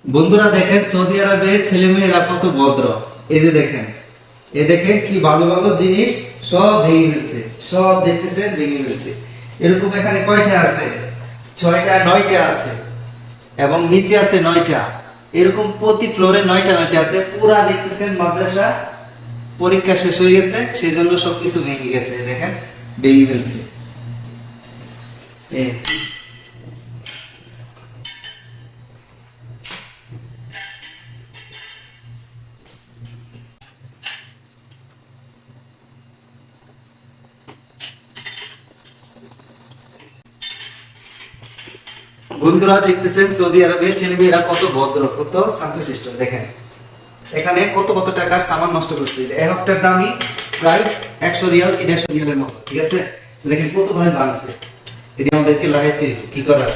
বন্ধুরা দেখেন সৌদি আরবের ছেলেমেয়েরা কত ভদ্র। এই যে দেখেন, এ দেখেন কি ভালো ভালো জিনিস সব ভেঙে ফেলছে, সব দেখতেছেন ভেঙে ফেলছে। এরকম এখানে কয়টা আছে? 6টা 9টা আছে এবং নিচে আছে 9টা। এরকম প্রতি ফ্লোরে 9টা আছে। পুরা দেখতেছেন মাদ্রাসা পরীক্ষা শেষ হয়ে গেছে, সেই জন্য সবকিছু ভেঙে গেছে। দেখেন ভেঙে ফেলছে। বন্ধুরা দেখতেছেন সৌদি আরবের ছেলেমেয়েরা কত ভদ্র, কত শান্তশিষ্ট। দেখেন এখানে কত কত টাকার সামান নষ্ট করছে। যে একটার দামই প্রায় 100 রিয়াল কি 150 রিয়ালের মতো, ঠিক আছে? দেখেন কত ভাবে ভাঙছে। এটি আমাদেরকে লাগাইতে কি করার।